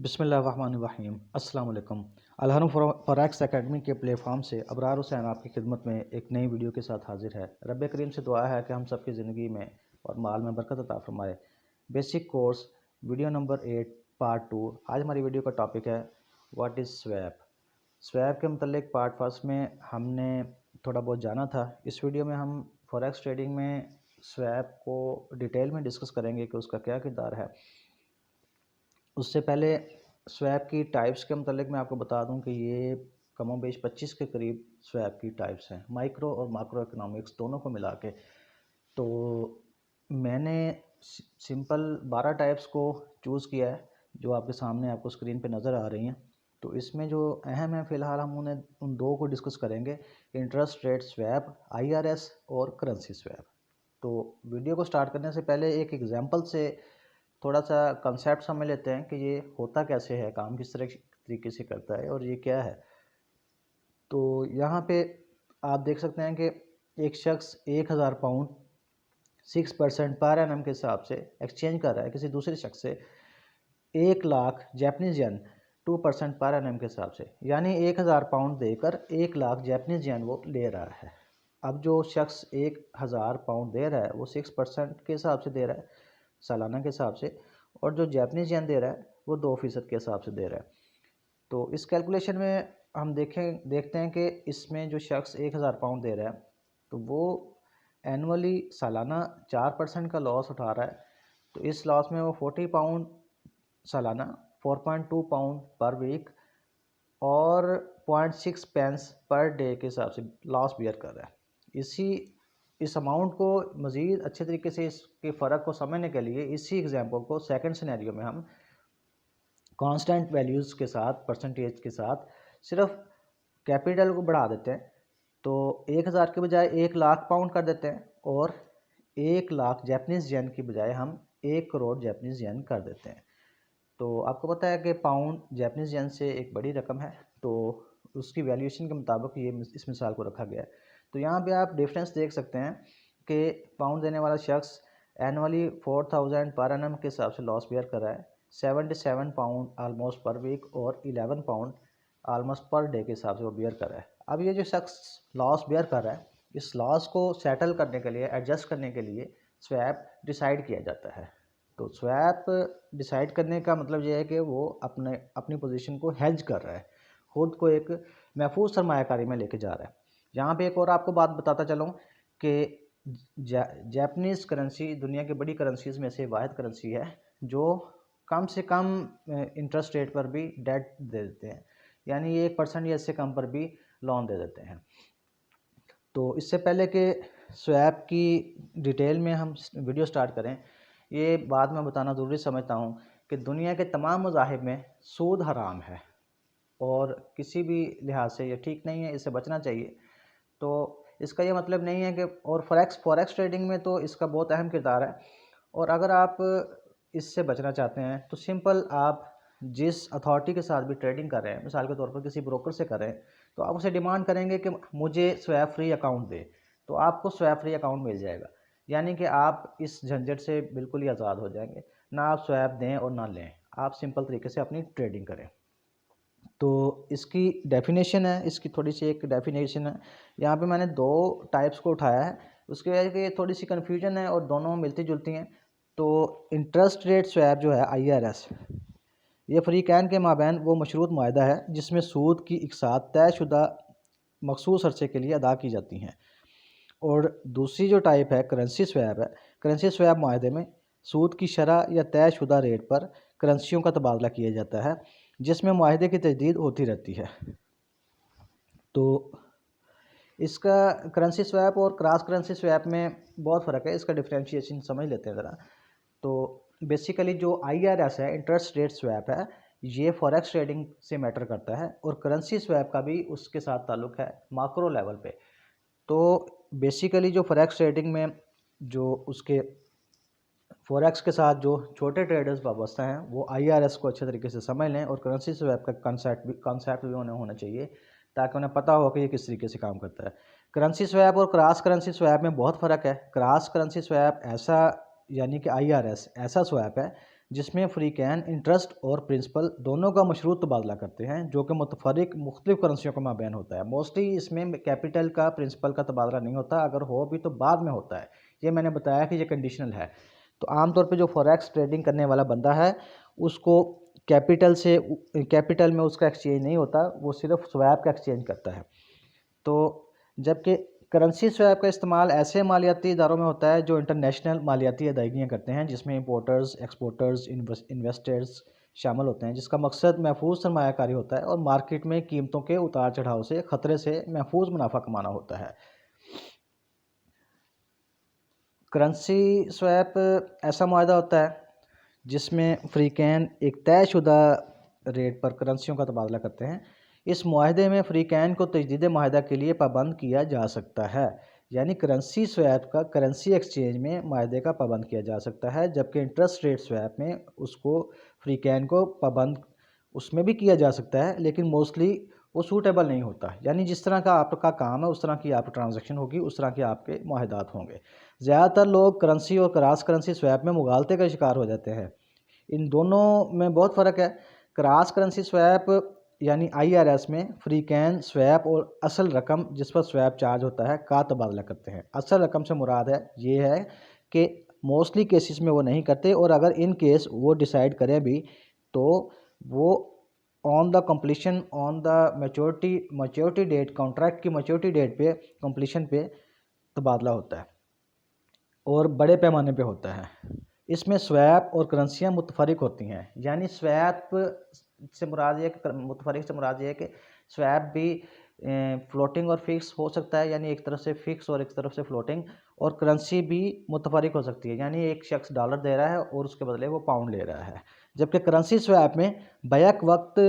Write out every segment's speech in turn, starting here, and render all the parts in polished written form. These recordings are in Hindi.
बिस्मिल्लाहिर्रहमानिर्रहीम अस्सलाम वालेकुम। अलहरम फॉरेक्स एकेडमी के प्लेटफॉर्म से अबरार हुसैन आपकी खिदमत में एक नई वीडियो के साथ हाजिर है। रब करीम से दुआ है कि हम सबकी ज़िंदगी में और माल में बरकत अता फरमाए। Basic course video number 8 part 2। आज हमारी वीडियो का टॉपिक है व्हाट इज़ स्वैप। स्वैप के मतलब पार्ट फर्स्ट में हमने थोड़ा बहुत जाना था। इस वीडियो में हम फॉरेक्स ट्रेडिंग में स्वैप को डिटेल में डिस्कस करेंगे कि उसका क्या किरदार है। उससे पहले स्वैप की टाइप्स के मतलब मैं आपको बता दूं कि ये कमो बेश 25 के करीब स्वैप की टाइप्स हैं, माइक्रो और मैक्रो इकोनॉमिक्स दोनों को मिला के। तो मैंने सिंपल 12 टाइप्स को चूज़ किया है जो आपके सामने आपको स्क्रीन पे नज़र आ रही हैं। तो इसमें जो अहम है फ़िलहाल हम उन्हें उन दो को डिस्कस करेंगे, इंटरेस्ट रेट स्वैप IRS और करेंसी स्वैप। तो वीडियो को स्टार्ट करने से पहले एक एग्जांपल से थोड़ा सा कंसेप्ट समझ लेते हैं कि ये होता कैसे है, काम किस तरह तरीके से करता है और ये क्या है। तो यहाँ पे आप देख सकते हैं कि एक शख्स 1000 पाउंड 6% पर एनम के हिसाब से एक्सचेंज कर रहा है किसी दूसरे शख्स से 1 lakh Japanese yen 2% per annum के हिसाब से, यानी 1000 पाउंड देकर 1 लाख जापानीज येन वो ले रहा है। अब जो शख्स 1000 पाउंड दे रहा है वो 6% के हिसाब से दे रहा है सालाना के हिसाब से, और जो जापानीज येन दे रहा है वो 2% के हिसाब से दे रहा है। तो इस कैलकुलेशन में हम देखते हैं कि इसमें जो शख्स 1000 पाउंड दे रहा है तो वो एनुअली सालाना 4% का लॉस उठा रहा है। तो इस लॉस में वो 40 पाउंड सालाना 4.2 पाउंड पर वीक और 0.6 पेंस पर डे के हिसाब से लॉस बियर कर रहा है। इस अमाउंट को मज़ीद अच्छे तरीके से इसके फ़र्क को समझने के लिए इसी एग्जांपल को सेकंड सिनेरियो में हम कांस्टेंट वैल्यूज़ के साथ परसेंटेज के साथ सिर्फ कैपिटल को बढ़ा देते हैं। तो 1000 के बजाय 1 लाख पाउंड कर देते हैं और 1 लाख जापानीज येन की बजाय हम 1 करोड़ जापानीज येन कर देते हैं। तो आपको पता है कि पाउंड जापानीज येन से एक बड़ी रकम है, तो उसकी वैल्यूएशन के मुताबिक ये इस मिसाल को रखा गया है। तो यहाँ पे आप डिफरेंस देख सकते हैं कि पाउंड देने वाला शख्स एनुअली 4000 पर एनम के हिसाब से लॉस बियर कर रहा है, 77 पाउंड आलमोस्ट पर वीक और 11 पाउंड आलमोस्ट पर डे के हिसाब से वो बियर कर रहा है। अब ये जो शख्स लॉस बियर कर रहा है, इस लॉस को सेटल करने के लिए, एडजस्ट करने के लिए स्वैप डिसाइड किया जाता है। तो स्वैप डिसाइड करने का मतलब ये है कि वो अपनी पोजीशन को हेज कर रहा है, खुद को एक महफूज सरमायाकारी में लेके जा रहा है। यहाँ पे एक और आपको बात बताता चलूँ कि जापानीज़ करेंसी दुनिया की बड़ी करेंसीज़ में से वाहिद करेंसी है जो कम से कम इंटरेस्ट रेट पर भी डेट दे देते हैं, यानी 1% या इससे कम पर भी लोन दे देते हैं। तो इससे पहले कि स्वैप की डिटेल में हम वीडियो स्टार्ट करें, ये बात मैं बताना ज़रूरी समझता हूँ कि दुनिया के तमाम मज़ाहिब में सूद हराम है और किसी भी लिहाज से ये ठीक नहीं है, इससे बचना चाहिए। तो इसका ये मतलब नहीं है कि, और फॉरेक्स ट्रेडिंग में तो इसका बहुत अहम किरदार है। और अगर आप इससे बचना चाहते हैं तो सिंपल आप जिस अथॉरिटी के साथ भी ट्रेडिंग कर रहे हैं, मिसाल के तौर पर किसी ब्रोकर से कर रहे हैं, तो आप उसे डिमांड करेंगे कि मुझे स्वैप फ्री अकाउंट दे, तो आपको स्वैप फ्री अकाउंट मिल जाएगा। यानी कि आप इस झंझट से बिल्कुल ही आज़ाद हो जाएंगे, ना आप स्वैप दें और ना लें, आप सिंपल तरीके से अपनी ट्रेडिंग करें। तो इसकी डेफिनेशन है, इसकी थोड़ी सी एक डेफिनेशन है। यहाँ पे मैंने दो टाइप्स को उठाया है, उसकी वजह से थोड़ी सी कन्फ्यूजन है और दोनों मिलती जुलती हैं। तो इंटरेस्ट रेट स्वैप जो है IRS, ये फ़रीक़ैन के माबैन वो मशरूत मुआहदा है जिसमें सूद की इकसात तयशुदा मखसूस अरसे के लिए अदा की जाती हैं। और दूसरी जो टाइप है करेंसी स्वैप है, करेंसी स्वैप मुआहदे में सूद की शरह या तयशुदा रेट पर करेंसियों का तबादला किया जाता है जिसमें मुआहदे की तजदीद होती रहती है। तो इसका करेंसी स्वैप और क्रॉस करेंसी स्वैप में बहुत फ़र्क है, इसका डिफ्रेंशिएशन समझ लेते हैं ज़रा। तो बेसिकली जो IRS है, इंटरेस्ट रेट स्वैप है, ये फॉरेक्स ट्रेडिंग से मैटर करता है और करेंसी स्वैप का भी उसके साथ ताल्लुक़ है माक्रो लेवल पे। तो बेसिकली जो फॉरेक्स ट्रेडिंग में जो उसके फॉरेक्स के साथ जो छोटे ट्रेडर्स वाबस्ता हैं वो IRS को अच्छे तरीके से समझ लें और करेंसी स्वैप का कंसेप्ट भी उन्हें होना चाहिए ताकि उन्हें पता हो कि ये किस तरीके से काम करता है। करेंसी स्वैप और क्रॉस करेंसी स्वैप में बहुत फ़र्क है। क्रॉस करेंसी स्वैप ऐसा, यानी कि IRS ऐसा स्वैप है जिसमें फ्रीकैन इंटरेस्ट और प्रिंसिपल दोनों का मशरूत तबादला करते हैं, जो कि मुतफरिक मुख्तलिफ करेंसियों के माबैन होता है। मोस्टली इसमें कैपिटल का प्रिंसिपल का तबादला नहीं होता, अगर हो भी तो बाद में होता है। ये मैंने बताया कि ये कंडीशनल है। तो आमतौर पर जो फॉरेक्स ट्रेडिंग करने वाला बंदा है उसको कैपिटल में उसका एक्सचेंज नहीं होता, वो सिर्फ स्वैप का एक्सचेंज करता है। तो जबकि करेंसी स्वैप का इस्तेमाल ऐसे मालियाती इदारों में होता है जो इंटरनेशनल मालियाती अदायगियाँ करते हैं, जिसमें इंपोर्टर्स, एक्सपोर्टर्स, इन्वेस्टर्स शामिल होते हैं, जिसका मकसद महफूज सरमायाकारी होता है और मार्केट में कीमतों के उतार चढ़ाव से ख़तरे से महफूज मुनाफा कमाना होता है। करेंसी स्वैप ऐसा मुआहदा होता है जिसमें फ्रीकैन एक तयशुदा रेट पर करेंसियों का तबादला करते हैं। इस मुआहदे में फ्रीकैन को तजदीद मुआहदा के लिए पाबंद किया जा सकता है, यानी करेंसी स्वैप का करेंसी एक्सचेंज में मुआहदे का पाबंद किया जा सकता है, जबकि इंटरेस्ट रेट स्वैप में उसको फ्रीकैन को पाबंद उसमें भी किया जा सकता है, लेकिन मोस्टली वो सूटेबल नहीं होता। यानी जिस तरह का आपका काम है उस तरह की आपकी ट्रांजैक्शन होगी, उस तरह के आपके मुआहदात होंगे। ज़्यादातर लोग करेंसी और क्रॉस करेंसी स्वैप में मुगालते का शिकार हो जाते हैं। इन दोनों में बहुत फ़र्क है। क्रॉस करेंसी स्वैप यानी IRS में फ्रीकैन स्वैप और असल रकम जिस पर स्वैप चार्ज होता है का तबादला करते हैं। असल रकम से मुराद है ये है कि मोस्टली केसेस में वो नहीं करते, और अगर इन केस वो डिसाइड करें भी तो वो on the completion on the maturity date, contract की मैच्योरिटी डेट पे कंप्लीशन पे तबादला होता है और बड़े पैमाने पे होता है। इसमें स्वैप और करेंसियाँ मुतफरिक होती हैं, यानी स्वैप से मुराद ये मुतफरिक से मुराद ये है कि स्वैप भी फ्लोटिंग और फिक्स हो सकता है, यानी एक तरफ से फिक्स और एक तरफ से फ्लोटिंग, और करेंसी भी मुतफरिक हो सकती है, यानी एक शख्स डॉलर दे रहा है और उसके बदले वो पाउंड ले रहा है। जबकि करेंसी स्वैप में बैक वक्त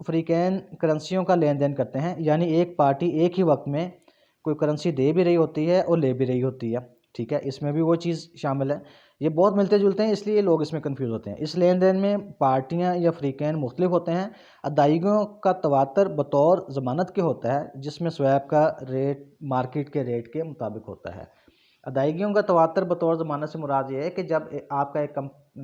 फ्रीकैन करेंसियों का लेन देन करते हैं, यानी एक पार्टी एक ही वक्त में कोई करेंसी दे भी रही होती है और ले भी रही होती है। ठीक है, इसमें भी वो चीज़ शामिल है। ये बहुत मिलते जुलते हैं, इसलिए लोग इसमें कंफ्यूज होते हैं। इस लेन देन में पार्टियां या फ्रीकैन मुख्तलिफ होते हैं। अदायगियों का तवातर बतौर ज़मानत के होता है, जिसमें स्वैप का रेट मार्केट के रेट के मुताबिक होता है। अदायगियों का तवातर बतौर ज़मानत से मुराद ये है कि जब आपका एक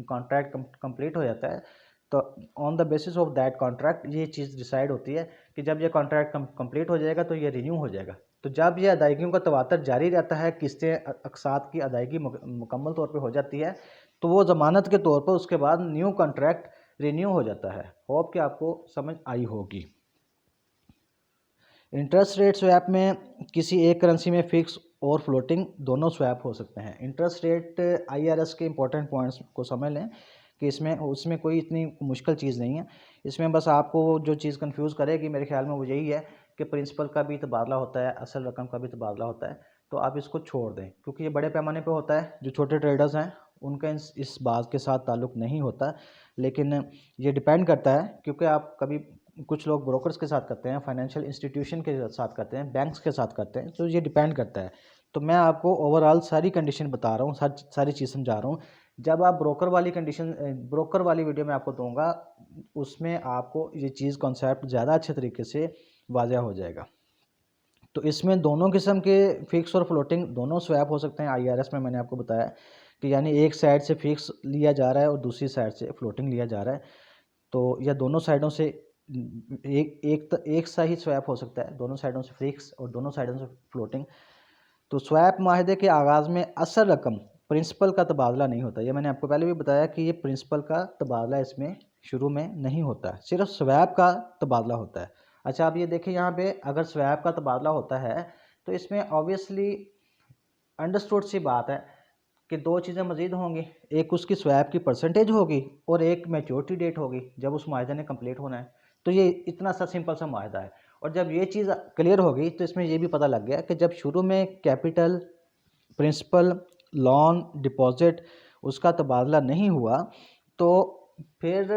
कॉन्ट्रैक्ट कंप्लीट हो जाता है तो on the basis of that contract ये चीज़ डिसाइड होती है कि जब ये कॉन्ट्रैक्ट कंप्लीट हो जाएगा तो ये रिन्यू हो जाएगा। तो जब ये अदायगियों का तवातर जारी रहता है, किस्तें अक़सात की अदायगी मुकम्मल तौर पे हो जाती है, तो वो ज़मानत के तौर पर उसके बाद न्यू कॉन्ट्रैक्ट रिन्यू हो जाता है। होप कि आपको समझ आई होगी। इंटरेस्ट रेट स्वैप में किसी एक करेंसी में फ़िक्स और फ्लोटिंग दोनों स्वैप हो सकते हैं। इंटरेस्ट रेट IRS के इंपॉर्टेंट पॉइंट्स को समझ लें कि उसमें कोई इतनी मुश्किल चीज़ नहीं है। इसमें बस आपको जो चीज़ कंफ्यूज करेगी मेरे ख्याल में वो यही है कि प्रिंसिपल का भी तबादला होता है, असल रकम का भी तबादला होता है। तो आप इसको छोड़ दें, क्योंकि ये बड़े पैमाने पे होता है। जो छोटे ट्रेडर्स हैं उनका इस बात के साथ ताल्लुक़ नहीं होता, लेकिन ये डिपेंड करता है, क्योंकि आप कभी कुछ लोग ब्रोकर्स के साथ करते हैं, फाइनेंशियल इंस्टीट्यूशन के साथ करते हैं, बैंक्स के साथ करते हैं, तो ये डिपेंड करता है। तो मैं आपको ओवरऑल सारी कंडीशन बता रहा हूँ, सारी चीज़ समझा रहा हूँ। जब आप ब्रोकर वाली वीडियो मैं आपको दूंगा, उसमें आपको ये चीज़ कॉन्सेप्ट ज़्यादा अच्छे तरीके से वाज़ह हो जाएगा। तो इसमें दोनों किस्म के फ़िक्स और फ्लोटिंग दोनों स्वैप हो सकते हैं। IRS में मैंने आपको बताया कि यानी एक साइड से फ़िक्स लिया जा रहा है और दूसरी साइड से फ्लोटिंग लिया जा रहा है, तो यह दोनों साइडों से एक सा ही स्वैप हो सकता है, दोनों साइडों से फिक्स और दोनों साइडों से फ्लोटिंग। तो स्वैप माहिदे के आगाज़ में असल रकम प्रिंसिपल का तबादला नहीं होता। ये मैंने आपको पहले भी बताया कि ये प्रिंसिपल का तबादला इसमें शुरू में नहीं होता, सिर्फ स्वैप का तबादला होता है। अच्छा, आप ये देखें यहाँ पे, अगर स्वैप का तबादला होता है तो इसमें ऑब्वियसली अंडरस्टूड सी बात है कि दो चीज़ें मज़ीद होंगी। एक उसकी स्वैप की परसेंटेज होगी और एक मैच्योरिटी डेट होगी जब उस माहिदे ने कंप्लीट होना है। तो ये इतना सा सिंपल सा माहिदा है। और जब ये चीज़ क्लियर हो गई तो इसमें ये भी पता लग गया कि जब शुरू में कैपिटल, प्रिंसिपल, लोन, डिपॉजिट उसका तबादला नहीं हुआ तो फिर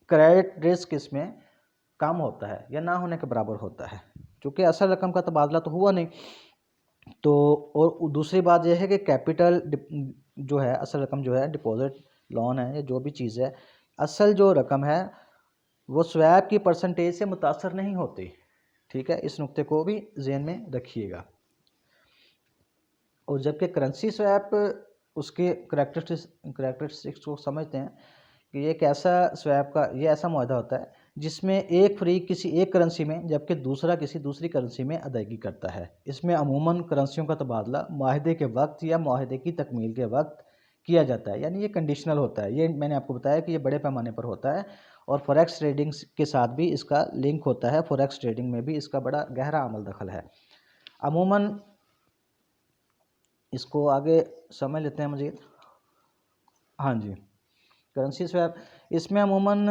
क्रेडिट रिस्क इसमें कम होता है या ना होने के बराबर होता है, क्योंकि असल रकम का तबादला तो हुआ नहीं। तो और दूसरी बात यह है कि कैपिटल जो है, असल रकम जो है, डिपॉजिट, लोन है या जो भी चीज़ है, असल जो रकम है वो स्वैप की परसेंटेज से मुतासर नहीं होती। ठीक है, इस नुक्ते को भी ज़हन में रखिएगा। और जबकि करेंसी स्वैप उसके करैक्टरिस्टिक्स को समझते हैं कि ये एक ऐसा स्वैप का ये ऐसा मुआहदा होता है जिसमें एक फ़रीक किसी एक करेंसी में जबकि दूसरा किसी दूसरी करेंसी में अदायगी करता है। इसमें अमूमन करेंसियों का तबादला मुआहदे के वक्त या मुआहदे की तकमील के वक्त किया जाता है, यानी ये कंडीशनल होता है। ये मैंने आपको बताया कि ये बड़े पैमाने पर होता है और फॉरेक्स ट्रेडिंग के साथ भी इसका लिंक होता है। फॉरेक्स ट्रेडिंग में भी इसका बड़ा गहरा अमल दखल है। अमूमन इसको आगे समझ लेते हैं मज़ीद। हाँ जी, करेंसी स्वैप, इसमें अमूमन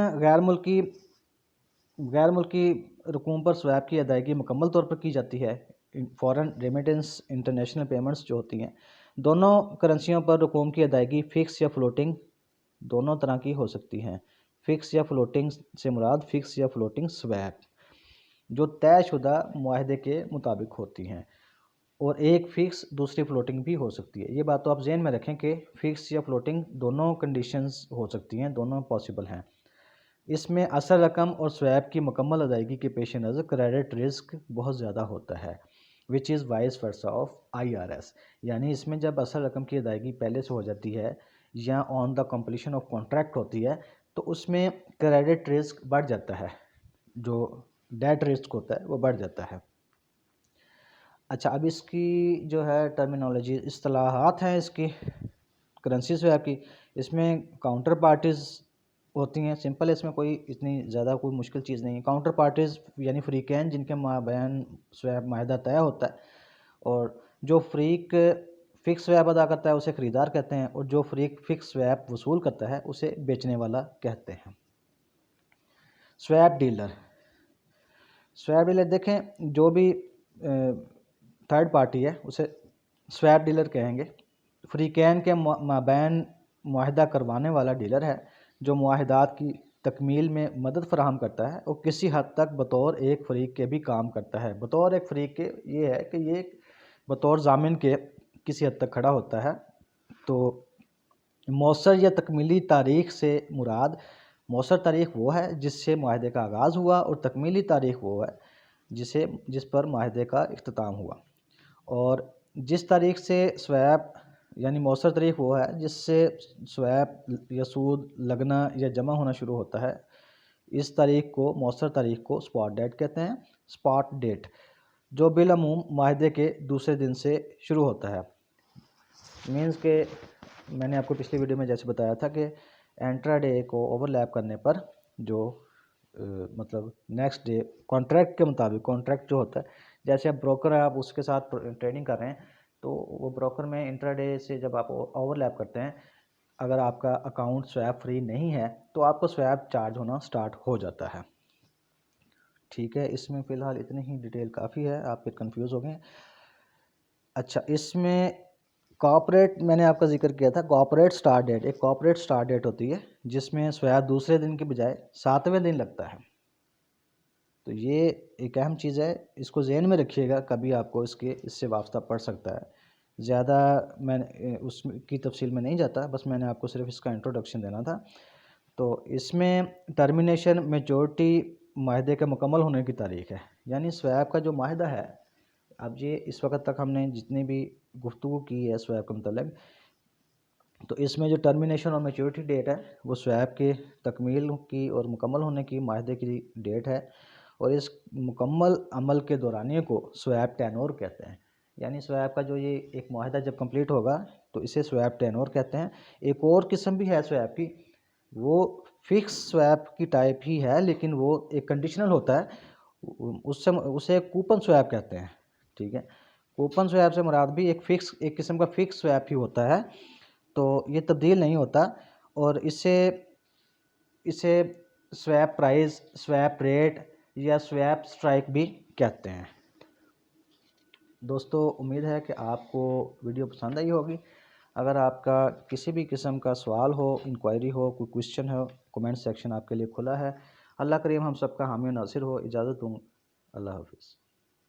गैर मुल्की रकूम पर स्वैप की अदायगी मुकम्मल तौर पर की जाती है। फ़ॉरेन रेमिटेंस इंटरनेशनल पेमेंट्स जो होती हैं, दोनों करेंसियों पर रकूम की अदायगी फ़िक्स या फ़्लोटिंग दोनों तरह की हो सकती हैं। फ़िक्स या फ़्लोटिंग से मुराद फ़िक्स या फ़्लोटिंग स्वैप जो तयशुदा मुआहदे के मुताबिक होती हैं, और एक फ़िक्स दूसरी फ़्लोटिंग भी हो सकती है। ये बात तो आप ज़हन में रखें कि फ़िक्स या फ़्लोटिंग दोनों कंडीशंस हो सकती हैं, दोनों पॉसिबल हैं। इसमें असल रकम और स्वैप की मुकम्मल अदायगी के पेश नज़र क्रेडिट रिस्क बहुत ज़्यादा होता है, which is vice versa of IRS। यानी इसमें जब असल रकम की अदायगी पहले से हो जाती है या on the completion of contract होती है तो उसमें क्रेडिट रिस्क बढ़ जाता है, जो डेट रिस्क होता है वो बढ़ जाता है। अच्छा, अब इसकी जो है टर्मिनोलॉजी इस्तिलाहात हैं इसकी करेंसी स्वैप की। इसमें काउंटर पार्टीज़ होती हैं, सिंपल है, इसमें कोई इतनी ज़्यादा कोई मुश्किल चीज़ नहीं है। काउंटर पार्टीज़ यानी फ़रीक़ैन जिनके माबैन स्वैप माहिदा तय होता है, और जो फ़रीक फ़िक्स स्वैप अदा करता है उसे ख़रीदार कहते हैं, और जो फ़रीक फ़िक्स स्वैप वसूल करता है उसे बेचने वाला कहते हैं। स्वैप डीलर देखें, जो भी थर्ड पार्टी है उसे स्वैप डीलर कहेंगे। फ़रीक़ैन के माबैन मुआहिदा करवाने वाला डीलर है जो मुआहिदात की तकमील में मदद फ़राहम करता है और किसी हद तक बतौर एक फ़रीक के भी काम करता है। बतौर एक फ़रीक के ये है कि ये बतौर ज़ामिन के किसी हद तक खड़ा होता है। तो मौसर या तकमीली तारीख़ से मुराद, मौसर तारीख़ वो है जिससे मुआहिदे का आगाज़ हुआ, और तकमीली तारीख़ वो है जिस पर मुआहिदे का इख्तिताम हुआ। और जिस तारीख़ से स्वैप यानी मौसर तारीख़ वो है जिससे स्वैप या सूद लगना या जमा होना शुरू होता है, इस तारीख़ को मौसर तारीख़ को स्पॉट डेट कहते हैं। स्पॉट डेट जो बिलअमूम मुआहिदे के दूसरे दिन से शुरू होता है। मीन्स के मैंने आपको पिछली वीडियो में जैसे बताया था कि इंट्राडे को ओवरलैप करने पर जो मतलब नेक्स्ट डे कॉन्ट्रैक्ट के मुताबिक, कॉन्ट्रैक्ट जो होता है, जैसे आप ब्रोकर है, आप उसके साथ ट्रेडिंग कर रहे हैं, तो वो ब्रोकर में इंट्राडे से जब आप ओवरलैप करते हैं, अगर आपका अकाउंट स्वैप फ्री नहीं है तो आपको स्वैप चार्ज होना स्टार्ट हो जाता है। ठीक है, इसमें फ़िलहाल इतनी ही डिटेल काफ़ी है, आप फिर कंफ्यूज हो गए। अच्छा, इसमें कॉर्पोरेट मैंने आपका जिक्र किया था, कॉर्पोरेट स्टार्ट डेट, एक कॉर्पोरेट स्टार्ट डेट होती है जिसमें स्वैप दूसरे दिन के बजाय 7वें दिन लगता है। तो ये एक अहम चीज़ है, इसको ज़हन में रखिएगा, कभी आपको इससे वास्ता पड़ सकता है। ज़्यादा मैं उसकी तफसील में नहीं जाता, बस मैंने आपको सिर्फ इसका इंट्रोडक्शन देना था। तो इसमें टर्मिनेशन मैच्योरिटी माहदे के मुकम्मल होने की तारीख़ है, यानी स्वैप का जो माहदा है, अब ये इस वक्त तक हमने जितनी भी गुफ्तगू की है स्वैप के मतलब, तो इसमें जो टर्मिनेशन और मैच्योरिटी डेट है वो स्वैप के तकमील की और मुकम्मल होने की माहदे की डेट है, और इस मुकम्मल अमल के दौरानिए को स्वैप टेन्योर कहते हैं। यानी स्वैप का जो ये एक माहदा जब कंप्लीट होगा तो इसे स्वैप टेन्योर कहते हैं। एक और किस्म भी है स्वैप की, वो फिक्स स्वैप की टाइप ही है लेकिन वो एक कंडीशनल होता है, उसे कूपन स्वैप कहते हैं। ठीक है, कूपन स्वैप से मुराद भी एक किस्म का फिक्स स्वैप ही होता है, तो ये तब्दील नहीं होता, और इसे स्वैप प्राइस, स्वैप रेट या स्वैप स्ट्राइक भी कहते हैं। दोस्तों, उम्मीद है कि आपको वीडियो पसंद आई होगी। अगर आपका किसी भी किस्म का सवाल हो, इंक्वायरी हो, कोई क्वेश्चन हो, कमेंट सेक्शन आपके लिए खुला है। अल्लाह करीम हम सबका हामी नासिर हो। इजाज़त दूँ। अल्लाह हाफ़िज़।